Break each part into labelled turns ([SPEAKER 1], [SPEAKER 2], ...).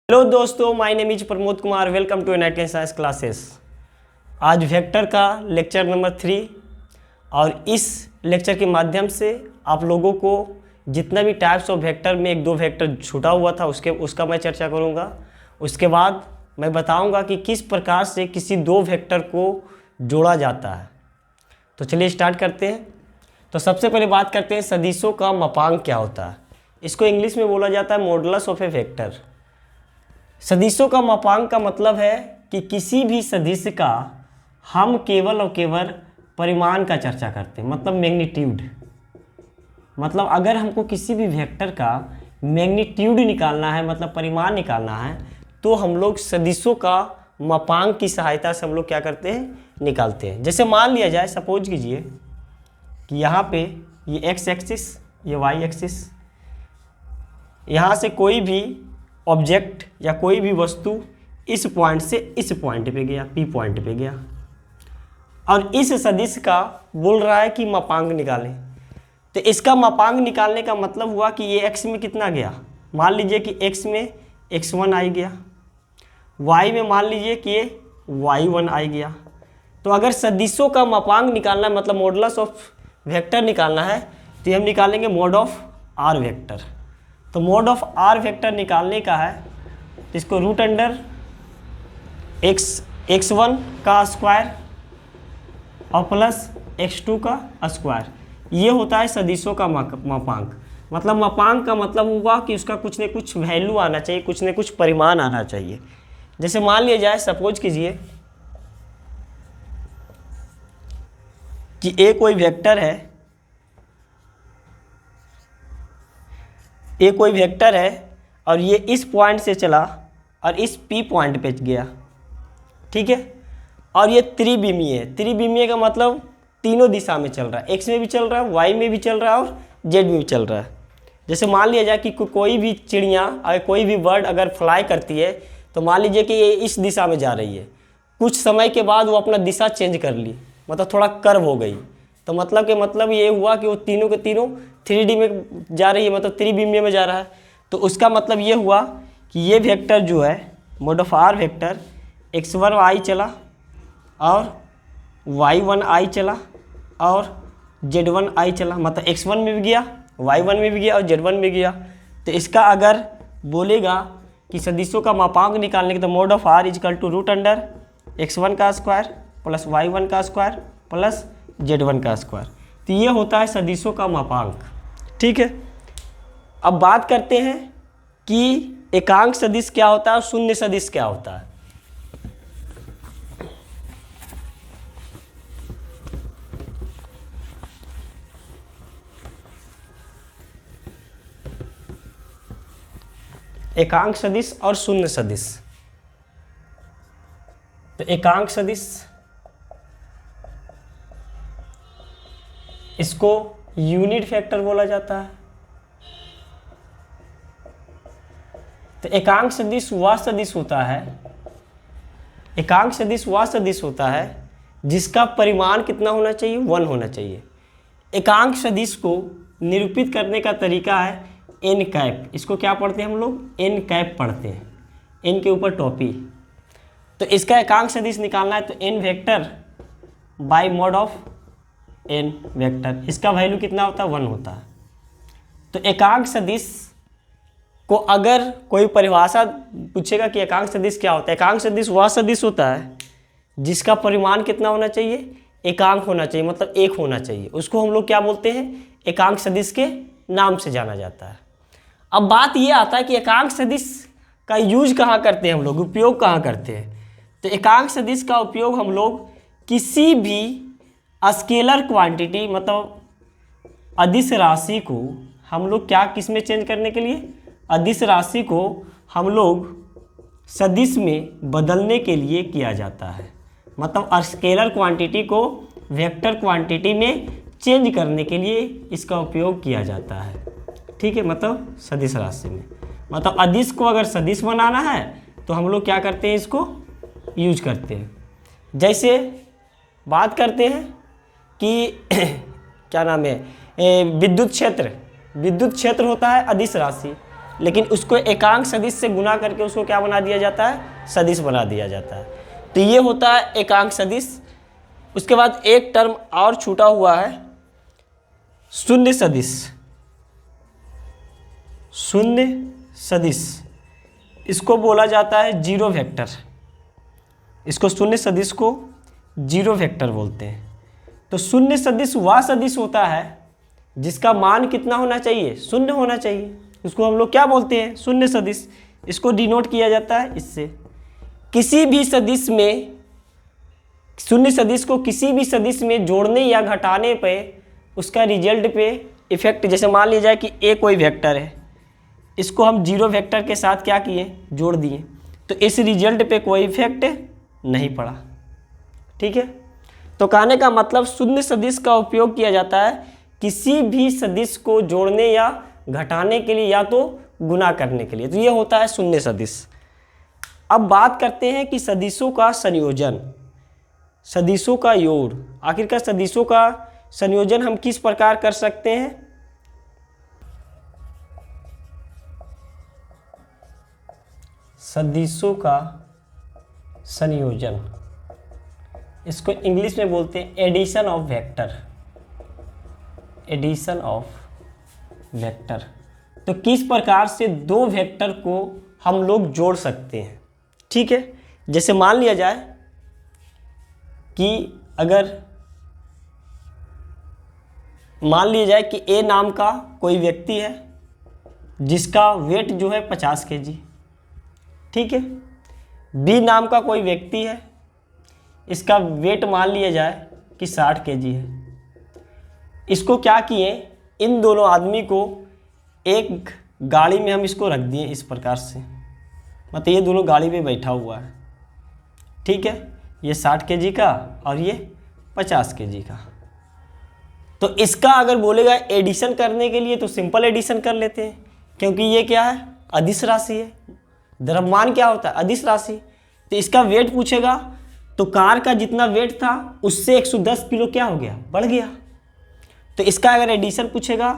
[SPEAKER 1] Hello दोस्तों, my name is Pramod Kumar. Welcome to United Science Classes. आज vector का lecture number 3 और इस लेक्चर के माध्यम से आप लोगों को जितना भी टाइप्स ऑफ वेक्टर में एक दो वेक्टर छूटा हुआ था उसका मैं चर्चा करूंगा। उसके बाद मैं बताऊंगा कि किस प्रकार से किसी दो वेक्टर को जोड़ा जाता है। तो चलिए स्टार्ट करते हैं। तो सबसे पहले बात करते हैं सदिशों का मापांक क्या होता है। इसको इंग्लिश में बोला जाता है मॉडुलस ऑफ ए वेक्टर। सदिशों का मापांक का मतलब है कि किसी भी सदिश का हम केवल और केवल परिमाण का चर्चा करते हैं, मतलब मैग्नीट्यूड। मतलब अगर हमको किसी भी वेक्टर का मैग्नीट्यूड निकालना है, मतलब परिमाण निकालना है, तो हम लोग सदिशों का मापांक की सहायता से हम लोग क्या करते हैं, निकालते हैं। जैसे मान लिया जाए, सपोज कीजिए कि यहाँ पे ये एक्स एक्सिस, ये वाई एक्सिस, यहाँ से कोई भी ऑब्जेक्ट या कोई भी वस्तु इस पॉइंट से इस पॉइंट पे गया, पी पॉइंट पे गया, और इस सदिश का बोल रहा है कि मापांक निकालें। तो इसका मापांक निकालने का मतलब हुआ कि ये x में कितना गया। मान लीजिए कि x में x1 आई गया, y में मान लीजिए कि ये y1 आई गया। तो अगर सदिशों का मापांक निकालना मतलब मॉडुलस ऑफ वेक्टर निकालना है, तो हम निकालेंगे मॉड ऑफ आर वेक्टर। तो मॉड ऑफ आर वेक्टर निकालने का है, तो इसको रूट अंडर x1 का स्क्वायर और प्लस x2 का स्क्वायर, ये होता है सदिशों का मापांक। मतलब मापांक का मतलब हुआ कि उसका कुछ न कुछ वैल्यू आना चाहिए, कुछ न कुछ परिमाण आना चाहिए। जैसे मान लिया जाए, सपोज कीजिए कि ए कोई वेक्टर है, ये कोई वेक्टर है और ये इस पॉइंट से चला और इस पी पॉइंट पे गया, ठीक है। और ये त्रिविमीय है। त्रिविमीय का मतलब तीनों दिशा में चल रहा है, एक्स में भी चल रहा है, वाई में भी चल रहा है और जेड में भी चल रहा है। जैसे मान लिया जाए कि कोई भी चिड़िया और कोई भी बर्ड अगर फ्लाई करती है, तो मान लीजिए कि ये इस दिशा में जा रही है, कुछ समय के बाद वो अपना दिशा चेंज कर ली, मतलब थोड़ा कर्व हो गई। तो मतलब ये हुआ कि वो तीनों के तीनों 3D में जा रही है, मतलब त्रिविमीय में जा रहा है। तो उसका मतलब ये हुआ कि ये वेक्टर जो है mod of r vector x1 i चला और y1 आई चला और z1 आई चला, मतलब x1 में भी गया, y1 में भी गया और z1 में गया। तो इसका अगर बोलेगा कि सदिशों का मापांक निकालने के, तो mod of r equal to root under x1 का स्क्वायर प्लस y1 का स्क्वायर प्लस z1 का स्क्वायर। तो ये होता है सदिशों का मापांक, ठीक है। अब बात करते हैं कि एकांक सदिश क्या होता है और शून्य सदिश क्या होता है। एकांक सदिश और शून्य सदिश। तो एकांक सदिश, इसको यूनिट वेक्टर बोला जाता है। तो एकांक सदिश वह सदिश होता है, एकांक सदिश वह सदिश होता है जिसका परिमाण कितना होना चाहिए, 1 होना चाहिए। एकांक सदिश को निरूपित करने का तरीका है एन कैप। इसको क्या पढ़ते हैं हम लोग, एन कैप पढ़ते हैं, एन के ऊपर टॉपी। तो इसका एकांक सदिश निकालना है, तो n vector by mod of n vector, इसका वैल्यू कितना होता है, 1 होता है। तो एकांक सदिश को अगर कोई परिभाषा पूछेगा कि एकांक सदिश क्या होता है, एकांक सदिश वह सदिश होता है जिसका परिमाण कितना होना चाहिए, एकांक होना चाहिए, मतलब 1 होना चाहिए। उसको हम लोग क्या बोलते हैं, एकांक सदिश के नाम से जाना जाता है। अब बात ये आता है कि एकांक सदिश का यूज कहाँ करते हैं हम लोग, उपयोग कहाँ करते हैं। तो एकांक सदिश का उपयोग हम लोग किसी भी स्केलर क्वांटिटी, मतलब अदिश राशि को हम लोग क्या किस में चेंज करने के लिए, अदिश राशि को हम लोग सदिश में बदलने के लिए किया जाता है। मतलब स्केलर क्वांटिटी को वेक्टर क्वांटिटी में चेंज करने के लिए इसका उपयोग किया जाता है, ठीक है। मतलब सदिश राशि में, मतलब अदिश को अगर सदिश बनाना है तो हम लोग क्या करते हैं, इसको यूज करते हैं। जैसे बात करते हैं कि क्या नाम है, विद्युत क्षेत्र। विद्युत क्षेत्र होता है अदिश राशि। लेकिन उसको एकांक सदिश से गुना करके उसको क्या बना दिया जाता है, सदिश बना दिया जाता है। तो ये होता है एकांक सदिश। उसके बाद एक टर्म और छूटा हुआ है, शून्य सदिश। शून्य सदिश इसको बोला जाता है जीरो वेक्टर। इसको शून्य सदिश को जीरो वेक्टर बोलते हैं। तो शून्य सदिश वह सदिश होता है जिसका मान कितना होना चाहिए, शून्य होना चाहिए। उसको हम लोग क्या बोलते हैं, शून्य सदिश। इसको डिनोट किया जाता है इससे। किसी भी सदिश में, शून्य सदिश को किसी भी सदिश में जोड़ने या घटाने पे उसका रिजल्ट पे इफेक्ट, जैसे मान लिया जाए कि ए कोई वेक्टर है, इसको हम जीरो वेक्टर के साथ क्या किए, जोड़ दिए, तो इस रिजल्ट पे कोई इफेक्ट नहीं पड़ा। ठीक है। तो कहने का मतलब शून्य सदिश का उपयोग किया जाता है किसी भी सदिश को जोड़ने या घटाने के लिए या तो गुना करने के लिए। तो ये होता है शून्य सदिश। अब बात करते हैं कि सदिशों का संयोजन, सदिशों का योग। आखिरकार सदिशों का संयोजन हम किस प्रकार कर सकते हैं। सदिशों का संयोजन, इसको इंग्लिश में बोलते हैं addition of vector. Addition of vector. तो किस प्रकार से दो वेक्टर को हम लोग जोड़ सकते हैं। ठीक है। जैसे मान लिया जाए कि अगर मान लिया जाए कि ए नाम का कोई व्यक्ति है जिसका वेट जो है 50 kg। ठीक है। बी नाम का कोई व्यक्ति है, इसका वेट मान लिया जाए कि 60 kg है। इसको क्या किए, इन दोनों आदमी को एक गाड़ी में हम इसको रख दिए इस प्रकार से, मतलब ये दोनों गाड़ी में बैठा हुआ है। ठीक है। ये 60 kg का और ये 50 kg का। तो इसका अगर बोलेगा एडिशन करने के लिए तो सिंपल एडिशन कर लेते हैं, क्योंकि ये क्या है, अदिश राशि है। द्रव्यमान क्या होता है, अदिश राशि। तो इसका वेट पूछेगा तो कार का जितना वेट था उससे 110 किलो क्या हो गया, बढ़ गया। तो इसका अगर एडिशन पूछेगा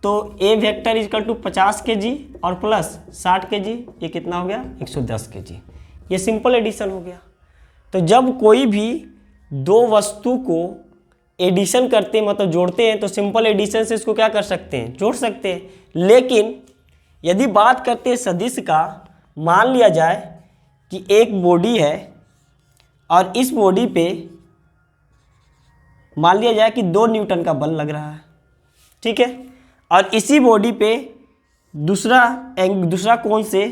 [SPEAKER 1] तो ए वेक्टर इजकल टू 50 kg और प्लस 60 kg, ये कितना हो गया, 110 kg। ये सिंपल एडिशन हो गया। तो जब कोई भी दो वस्तु को एडिशन करते हैं, मतलब जोड़ते हैं, तो सिंपल एडिशन से इसको क्या कर सकते हैं, जोड़ सकते हैं। लेकिन यदि बात करते हैं सदिश का, मान लिया जाए कि एक बॉडी है और इस बॉडी पे मान लिया जाए कि 2 न्यूटन का बल लग रहा है। ठीक है। और इसी बॉडी पे दूसरा कोण से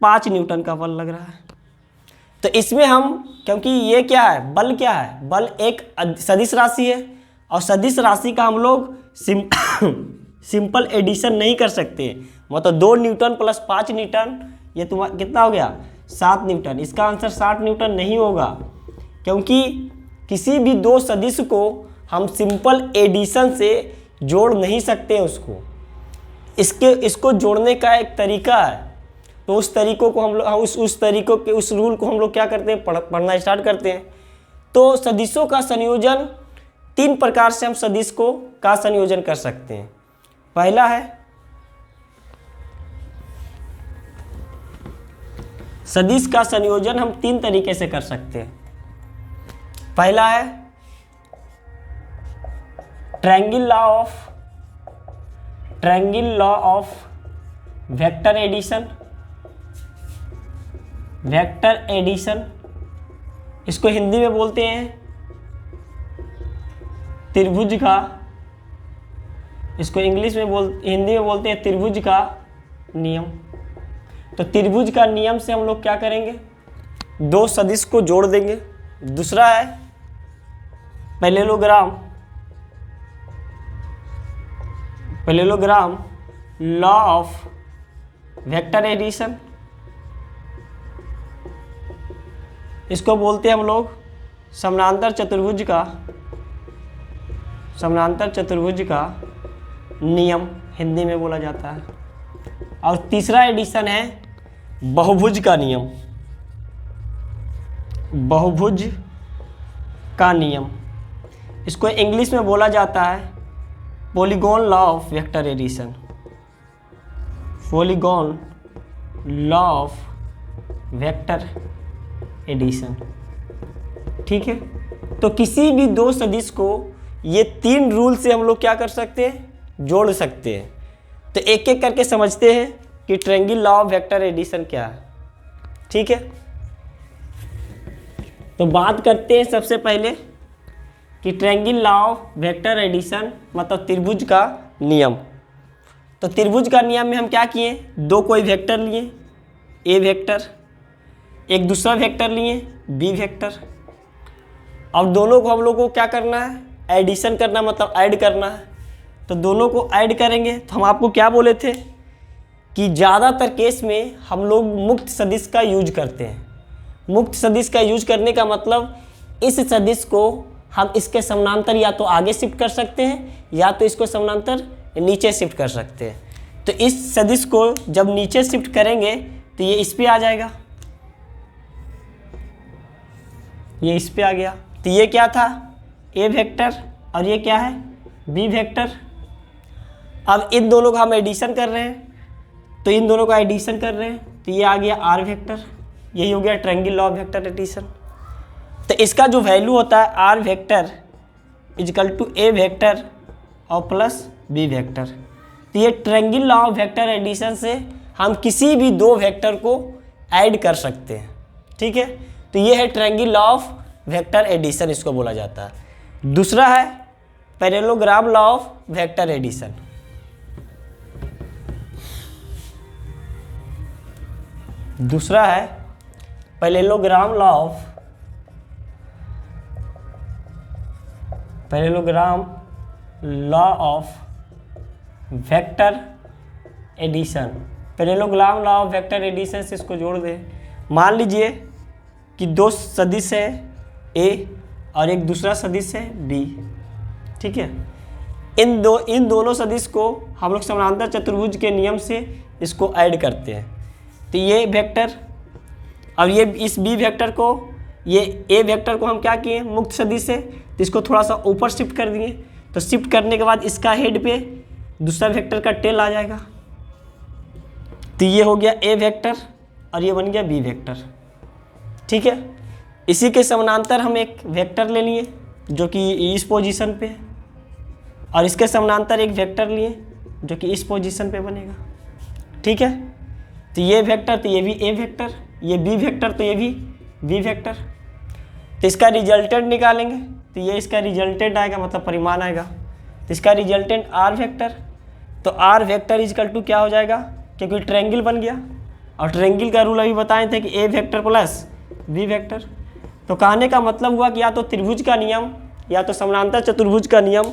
[SPEAKER 1] 5 न्यूटन का बल लग रहा है। तो इसमें हम, क्योंकि ये क्या है, बल क्या है, बल एक सदिश राशि है और सदिश राशि का हम लोग सिंपल एडिशन नहीं कर सकते। मतलब 2 न्यूटन प्लस 5 न्यूटन, ये तुम्हारा कितना हो गया, 7 न्यूटन। इसका आंसर 60 न्यूटन नहीं होगा, क्योंकि किसी भी दो सदिश को हम सिंपल एडिशन से जोड़ नहीं सकते उसको। इसको जोड़ने का एक तरीका है। तो उस तरीकों को हम लोग उस तरीकों के उस रूल को हम लोग क्या करते हैं, पढ़ना स्टार्ट करते हैं। तो सदिशों का संयोजन 3 प्रकार से हम सदिश का संयोजन कर सकते हैं। पहला है सदिश का संयोजन हम 3 तरीके से कर सकते हैं। पहला है triangle law of vector addition. Vector addition, इसको हिंदी में बोलते हैं त्रिभुज का, इसको हिंदी में बोलते हैं त्रिभुज का नियम। तो त्रिभुज का नियम से हम लोग क्या करेंगे, 2 सदिश को जोड़ देंगे। दूसरा है parallelogram law of vector addition, इसको बोलते हैं हम लोग समानांतर चतुर्भुज का नियम, हिंदी में बोला जाता है। और तीसरा एडिशन है बहुभुज का नियम। बहुभुज का नियम, इसको इंग्लिश में बोला जाता है polygon law of vector addition. Polygon law of vector addition. ठीक है, तो किसी भी दो सदिश को ये 3 रूल से हम लोग क्या कर सकते हैं, जोड़ सकते हैं। तो एक एक करके समझते हैं कि triangle law of vector addition क्या है। ठीक है, तो बात करते हैं सबसे पहले कि triangle law of vector addition मतलब त्रिभुज का नियम। तो त्रिभुज का नियम में हम क्या किए, दो कोई वेक्टर लिए, ए वेक्टर, एक दूसरा वेक्टर लिए बी वेक्टर, और दोनों को हम लोग को क्या करना है, एडिशन करना मतलब ऐड करना है। तो दोनों को ऐड करेंगे तो हम आपको क्या बोले थे कि ज़्यादातर केस में हम लोग मुक्त सदिश का यूज करते हैं। मुक्त सदिश का यूज करने का मतलब इस सदिश को हम इसके समानांतर या तो आगे शिफ्ट कर सकते हैं या तो इसको समानांतर नीचे शिफ्ट कर सकते हैं। तो इस सदिश को जब नीचे शिफ्ट करेंगे तो ये इस पे आ जाएगा, ये इस पे आ गया। तो ये क्या था, ए वेक्टर, और ये क्या है, बी वेक्टर। अब इन दोनों का हम एडिशन कर रहे हैं, तो इन दोनों का एडिशन कर रहे हैं तो ये आ गया आर वेक्टर। यही हो गया triangle law of vector addition. तो इसका जो वैल्यू होता है r vector is equal to a vector और प्लस बी वेक्टर। तो ये triangle law of vector addition से हम किसी भी दो वेक्टर को ऐड कर सकते हैं। ठीक है, तो ये है triangle law of vector addition, इसको बोला जाता है। दूसरा है parallelogram law of vector addition. दूसरा है parallelogram law of vector addition. Parallelogram law of vector addition से इसको जोड़ दें। मान लीजिए कि दो सदिश है ए और एक दूसरा सदिश है बी। ठीक है, इन दोनों सदिश को हम लोग समानांतर चतुर्भुज के नियम से इसको ऐड करते हैं। तो ये वेक्टर, अब ये इस बी वेक्टर को, ये ए वेक्टर को हम क्या किए, मुक्त सदिश है तो इसको थोड़ा सा ऊपर शिफ्ट कर दिए। तो शिफ्ट करने के बाद इसका हेड पे दूसरा वेक्टर का टेल आ जाएगा। तो ये हो गया ए वेक्टर और ये बन गया बी वेक्टर। ठीक है, इसी के समानांतर हम एक वेक्टर ले लिए जो कि इस पोजीशन पे है, और इसके समानांतर एक वेक्टर लिए जो कि इस पोजीशन पे बनेगा। ठीक है, तो ये वेक्टर, तो ये भी ए वेक्टर, ये बी वेक्टर, तो ये भी बी वेक्टर। तो इसका रिजल्टेंट निकालेंगे तो ये इसका रिजल्टेंट आएगा, मतलब परिमाण आएगा। तो इसका रिजल्टेंट आर वेक्टर, तो आर वेक्टर इजकल टू क्या हो जाएगा, क्योंकि ट्रायंगल बन गया और ट्रायंगल का रूल अभी बताए थे कि ए वेक्टर प्लस बी वेक्टर। तो कहने का मतलब हुआ कि या तो त्रिभुज का नियम या तो समानांतर चतुर्भुज का नियम,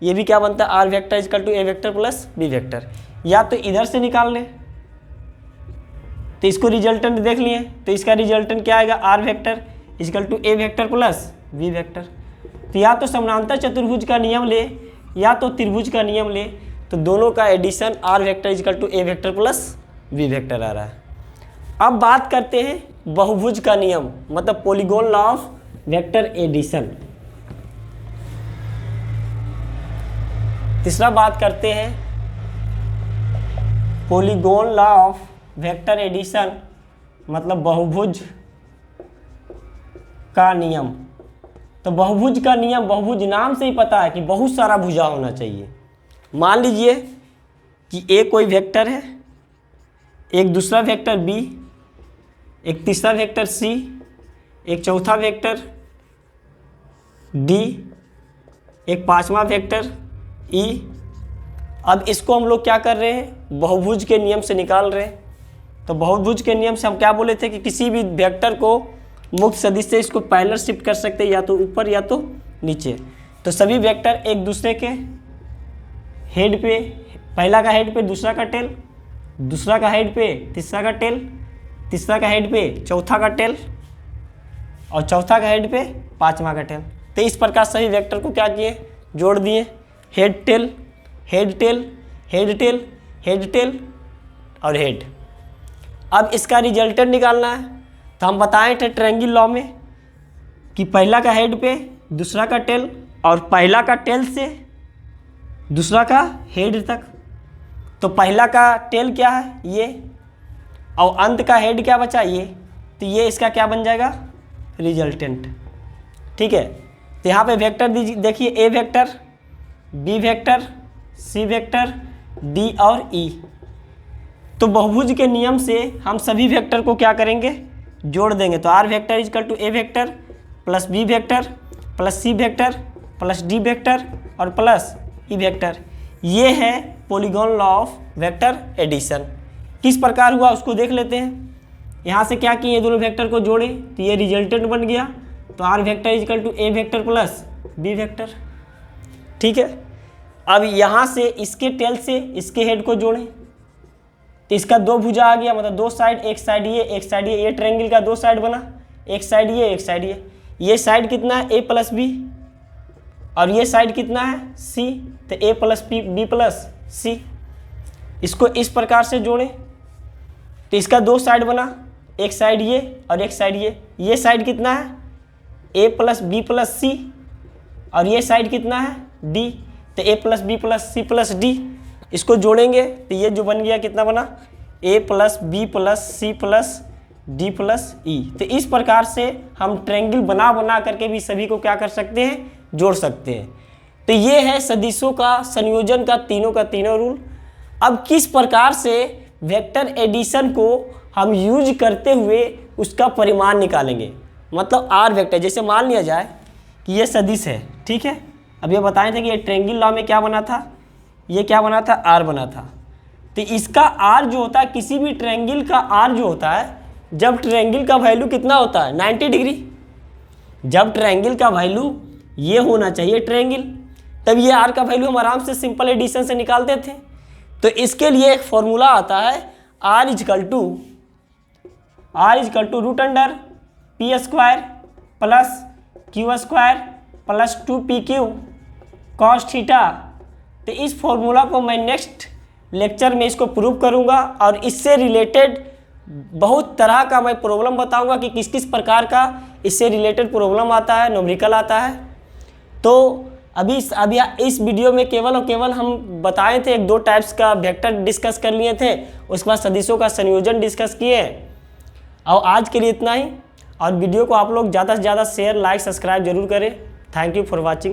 [SPEAKER 1] ये भी क्या बनता है, r vector is equal to a vector plus b vector. या तो इधर से निकाल लें, तो इसको रिजल्टेंट देख लिए, तो इसका रिजल्टेंट क्या आएगा, r vector is equal to a vector plus b vector. तो या तो समानांतर चतुर्भुज का नियम ले या तो त्रिभुज का नियम ले, तो दोनों का addition R vector is equal to a vector plus b vector आ रहा है। अब बात करते हैं बहुभुज का नियम, मतलब polygon law of vector addition. तीसरा बात करते हैं polygon law of vector addition, मतलब बहुभुज का नियम। तो बहुभुज का नियम, बहुभुज नाम से ही पता है कि बहुत सारा भुजा होना चाहिए। मान लीजिए कि ए कोई वेक्टर है, एक दूसरा वेक्टर बी, एक तीसरा वेक्टर सी, एक चौथा वेक्टर डी, एक पांचवा वेक्टर ई। अब इसको हम लोग क्या कर रहे हैं, बहुभुज के नियम से निकाल रहे हैं। तो बहुभुज के नियम से हम क्या बोले थे कि किसी भी वेक्टर को मुक्त सदिश से इसको पैरेलल शिफ्ट कर सकते हैं, या तो ऊपर या तो नीचे। तो सभी वेक्टर एक दूसरे के हेड पे, पहला का हेड पे दूसरा का टेल, दूसरा का हेड पे तीसरा का टेल, तीसरा का हेड पे चौथा का टेल, और चौथा का हेड पे पांचवा का टेल। तो इस प्रकार सभी वेक्टर को क्या किए, जोड़ दिए, head tail head tail head tail head tail और हेड। अब इसका रिजल्टेंट निकालना है। तो हम बताए थे ट्रायंगल लॉ में कि पहला का हेड पे दूसरा का टेल और पहला का टेल से दूसरा का हेड तक। तो तो पहला का टेल क्या है ये, और अंत का हेड क्या बचा ये, तो ये इसका क्या बन जाएगा रिजल्टेंट। ठीक है, तो यहाँ पे वेक्टर देखिए ए vector, B vector, C vector, D और ई। तो बहुभुज के नियम से हम सभी वेक्टर को क्या करेंगे जोड़ देंगे। तो r vector is equal to a vector plus b vector plus c vector plus d vector और प्लस ई वेक्टर। ये है polygon law of vector addition. किस प्रकार हुआ उसको देख लेते हैं। यहाँ से क्या किए दोनों वेक्टर को जोड़े तो ये रिजल्टेंट बन गया। तो r vector is equal to a vector plus b vector. ठीक है, अब यहाँ से इसके टेल से इसके हेड को जोड़ें तो इसका दो भुजा आ गया, मतलब दो साइड, एक साइड ये एक साइड ये ट्रायंगल का दो साइड बना, एक साइड ये एक साइड ये साइड कितना है ए प्लस बी और ये साइड कितना है सी, तो ए प्लस बी प्लस सी। इसको इस प्रकार से जोड़ें तो इसका दो साइड बना, एक साइड ये और एक साइड ये साइड कितना है a plus b plus c और ये साइड कितना है डी, तो a plus b plus c plus d. इसको जोड़ेंगे तो ये जो बन गया कितना बना a plus b plus c plus d plus e. तो इस प्रकार से हम ट्रायंगल बना करके भी सभी को क्या कर सकते हैं जोड़ सकते हैं। तो ये है सदिशों का संयोजन का तीनों रूल। अब किस प्रकार से वेक्टर एडिशन को हम यूज करते हुए उसका परिमाण निकालेंगे, मतलब आर वेक्टर। जैसे मान लिया जाए कि ये सदिश है, ठीक है, अब ये बताए थे कि ये ट्रायंगल लॉ में क्या बना था, ये क्या बना था आर बना था। तो इसका आर जो होता है, किसी भी ट्रायंगल का आर जो होता है, जब ट्रायंगल का वैल्यू कितना होता है 90 डिग्री, जब ट्रायंगल का वैल्यू ये होना चाहिए ट्रायंगल, तब ये आर का वैल्यू हम आराम से सिंपल एडिशन से निकालते थे। तो इसके लिए एक फॉर्मूला आता है r equal to root under p square plus q square plus 2pq cos theta. तो इस फॉर्मूला को मैं नेक्स्ट लेक्चर में इसको प्रूव करूंगा और इससे रिलेटेड बहुत तरह का मैं प्रॉब्लम बताऊंगा कि किस किस प्रकार का इससे रिलेटेड प्रॉब्लम आता है, न्यूमेरिकल आता है। तो अभी इस वीडियो में केवल और केवल हम बताए थे एक दो टाइप्स का वेक्टर डिस्कस कर लिए थे, उसके बाद सदिशों का संयोजन डिस्कस किए। और आज के लिए इतना ही, और वीडियो को आप लोग ज़्यादा से ज़्यादा शेयर लाइक सब्सक्राइब जरूर करें। Thank you for watching.